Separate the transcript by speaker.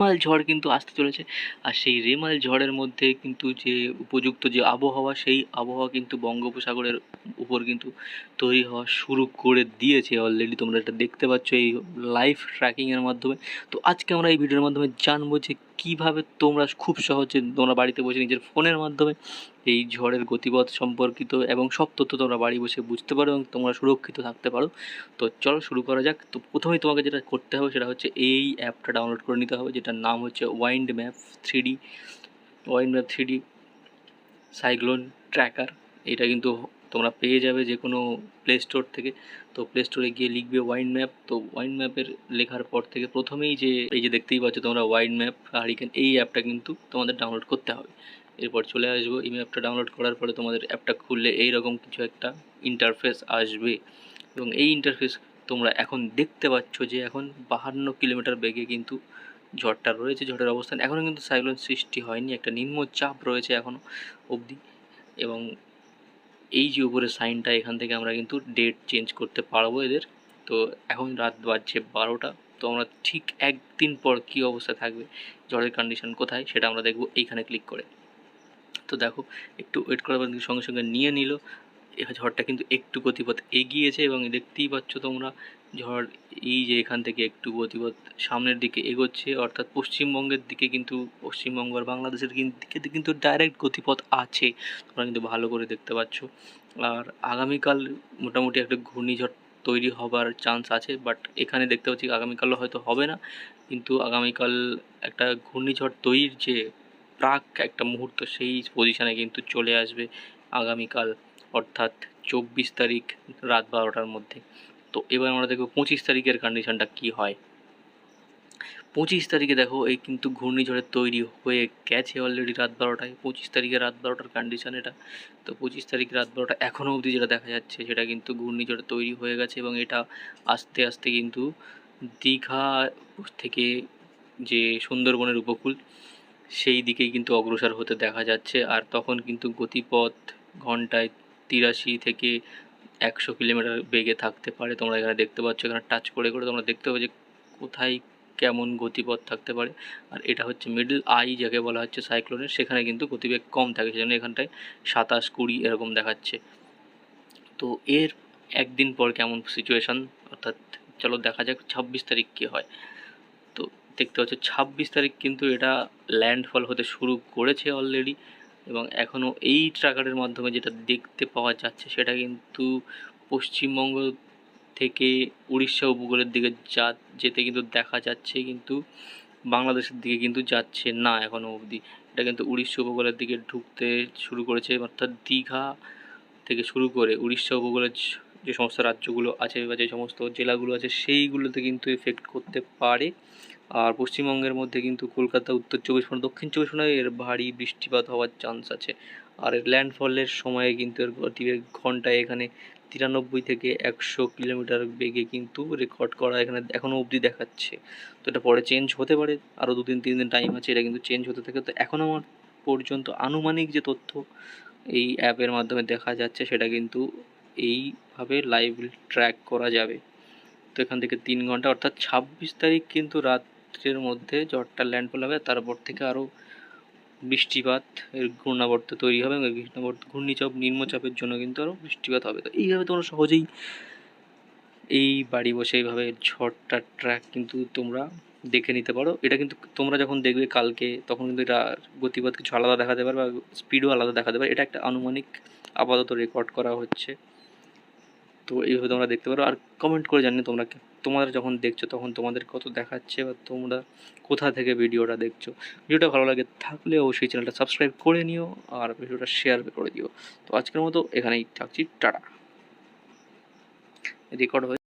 Speaker 1: রেমাল ঝড় কিন্তু আসতে চলেছে। আর সেই রেমাল ঝড়ের মধ্যে কিন্তু যে উপযুক্ত যে আবহাওয়া, সেই আবহাওয়া কিন্তু বঙ্গোপসাগরের উপর কিন্তু তৈরি হওয়া শুরু করে দিয়েছে অলরেডি। তোমরা এটা দেখতে পাচ্ছ এই লাইভ ট্র্যাকিংয়ের মাধ্যমে। তো আজকে আমরা এই ভিডিওর মাধ্যমে জানবো যে কীভাবে তোমরা খুব সহজে তোমরা বাড়িতে বসে নিজের ফোনের মাধ্যমে এই ঝড়ের গতিপথ সম্পর্কিত এবং সব তথ্য তোমরা বাড়ি বসে বুঝতে পারো এবং তোমরা সুরক্ষিত থাকতে পারো। তো চলো শুরু করা যাক। তো প্রথমেই তোমাকে যেটা করতে হবে সেটা হচ্ছে এই অ্যাপটা ডাউনলোড করে নিতে হবে, যেটার নাম হচ্ছে wind map 3D। Wind map 3D cyclone tracker. এটা কিন্তু তোমরা পেয়ে যাবে যে কোনো প্লে স্টোর থেকে। তো প্লে স্টোরে গিয়ে লিখবে ওয়াইন্ড ম্যাপ। তো ওয়াইন্ড ম্যাপের লেখার পর থেকে প্রথমেই যে এই যে দেখতেই পাচ্ছ তোমরা ওয়াইন্ড ম্যাপ হারিকেন, এই অ্যাপটা কিন্তু তোমাদের ডাউনলোড করতে হবে। এরপর চলে আসবো, এই ম্যাপটা ডাউনলোড করার পরে তোমাদের অ্যাপটা খুললে এইরকম কিছু একটা ইন্টারফেস আসবে এবং এই ইন্টারফেস তোমরা এখন দেখতে পাচ্ছ যে এখন 52 কিলোমিটার বেগে কিন্তু ঝড়টা রয়েছে। ঝড়ের অবস্থান এখনও কিন্তু সাইক্লোন সৃষ্টি হয়নি, একটা নিম্নচাপ রয়েছে এখনও অবধি। এবং এই যে উপরে সাইনটা, এখান থেকে আমরা কিন্তু ডেট চেঞ্জ করতে পারবো এদের। তো এখন রাত বাজছে 12টা। তো আমরা ঠিক একদিন পর কী অবস্থা থাকবে, ঝড়ের কন্ডিশন কোথায়, সেটা আমরা দেখবো এইখানে ক্লিক করে। তো দেখো একটু ওয়েট করার পর সঙ্গে সঙ্গে নিয়ে নিল। ঝড়টা কিন্তু একটু গতিপথ এগিয়েছে এবং দেখতেই পাচ্ছ তোমরা ঝড় এই যে এখান থেকে একটু গতিপথ সামনের দিকে এগোচ্ছে, অর্থাৎ পশ্চিমবঙ্গের দিকে কিন্তু পশ্চিমবঙ্গ আর বাংলাদেশের দিকে কিন্তু ডাইরেক্ট গতিপথ আছে, তোমরা কিন্তু ভালো করে দেখতে পাচ্ছ। আর আগামীকাল মোটামুটি একটা ঘূর্ণিঝড় তৈরি হবার চান্স আছে, বাট এখানে দেখতে পাচ্ছি আগামীকালও হয়তো হবে না, কিন্তু আগামীকাল একটা ঘূর্ণিঝড় তৈরির যে প্রাক একটা মুহূর্ত, সেই পজিশানে কিন্তু চলে আসবে আগামীকাল, অর্থাৎ 24 তারিখ রাত 12টার মধ্যে। তো এবার আমরা দেখব 25 তারিখের কন্ডিশনটা কী হয়। 25 তারিখে দেখো এই কিন্তু ঘূর্ণিঝড়ের তৈরি হয়ে গেছে অলরেডি রাত 12টায়। 25 তারিখে রাত 12টার কন্ডিশন এটা। তো 25 তারিখ রাত 12টা এখনও অবধি যেটা দেখা যাচ্ছে সেটা কিন্তু ঘূর্ণিঝড় তৈরি হয়ে গেছে এবং এটা আস্তে আস্তে কিন্তু দীঘা থেকে যে সুন্দরবনের উপকূল সেই দিকেই কিন্তু অগ্রসর হতে দেখা যাচ্ছে। আর তখন কিন্তু গতিপথ ঘন্টায় 83 থেকে 100 কিলোমিটার বেগে থাকতে পারে। তোমরা এখানে দেখতে পাচ্ছ, এখানে টাচ করে করে তোমরা দেখতে পাবে যে কোথায় কেমন গতিপথ থাকতে পারে। আর এটা হচ্ছে মিডল আই যাকে বলা হচ্ছে সাইক্লোনের, সেখানে কিন্তু গতিবেগ কম থাকে, সেজন্য এখানটায় 27-20 এরকম দেখাচ্ছে। তো এর একদিন পর কেমন সিচুয়েশান, অর্থাৎ চলো দেখা যাক 26 তারিখ কী হয়। তো দেখতে পাচ্ছ 26 তারিখ কিন্তু এটা ল্যান্ডফল হতে শুরু করেছে অলরেডি এবং এখনও এই ট্র্যাকারের মাধ্যমে যেটা দেখতে পাওয়া যাচ্ছে সেটা কিন্তু পশ্চিমবঙ্গ থেকে উড়িষ্যা উপকূলের দিকে যেতে কিন্তু দেখা যাচ্ছে, কিন্তু বাংলাদেশের দিকে কিন্তু যাচ্ছে না এখনও অবধি। এটা কিন্তু উড়িষ্যা উপকূলের দিকে ঢুকতে শুরু করেছে, অর্থাৎ দীঘা থেকে শুরু করে উড়িষ্যা উপকূলের যে সমস্ত রাজ্যগুলো আছে বা যে সমস্ত জেলাগুলো আছে সেইগুলোতে কিন্তু এফেক্ট করতে পারে। আর পশ্চিমবঙ্গের মধ্যে কিন্তু কলকাতা, উত্তর 24 পরগনা, দক্ষিণ 24 পরগনায় এর ভারী বৃষ্টিপাত হওয়ার চান্স আছে। আর এর ল্যান্ডফলের সময়ে কিন্তু এর গতিবেগ ঘন্টায় এখানে 93 থেকে 100 কিলোমিটার বেগে কিন্তু রেকর্ড করা এখানে এখনও অবধি দেখাচ্ছে। তো এটা পরে চেঞ্জ হতে পারে, আরও 2-3 দিন টাইম আছে, এটা কিন্তু চেঞ্জ হতে থাকে। তো এখনও আমার পর্যন্ত আনুমানিক যে তথ্য এই অ্যাপের মাধ্যমে দেখা যাচ্ছে সেটা কিন্তু এইভাবে লাইভ ট্র্যাক করা যাবে। তো এখান থেকে 3 ঘন্টা অর্থাৎ 26 তারিখ কিন্তু রাত্রের মধ্যে ঝড়টা ল্যান্ডফল হবে। তারপর থেকে আরও বৃষ্টিপাত এর ঘূর্ণাবর্ত তৈরি হবে এবং ঘূর্ণিচাপ নিম্নচাপের জন্য কিন্তু আরও বৃষ্টিপাত হবে। তো এইভাবে তোমরা সহজেই এই বাড়ি বসে এইভাবে ঝড়টা ট্র্যাক কিন্তু তোমরা দেখে নিতে পারো। এটা কিন্তু তোমরা যখন দেখবে কালকে, তখন কিন্তু এটা গতিপথ কিছু আলাদা দেখাতে পারে বা স্পিডও আলাদা দেখাতে পারে। এটা একটা আনুমানিক আপাতত রেকর্ড করা হচ্ছে। তো এইভাবে তোমরা দেখতে পারো। আর কমেন্ট করে জানিও তোমরা যখন দেখছো তখন তোমাদের কত দেখাচ্ছে বা তোমরা কোথা থেকে ভিডিওটা দেখছো। ভিডিওটা ভালো লাগে থাকলে অবশ্যই চ্যানেলটা সাবস্ক্রাইব করে নিও আর ভিডিওটা শেয়ার করে দিও। তো আজকের মতো এখানেই থাকছি, টাটা। রেকর্ড হয়ে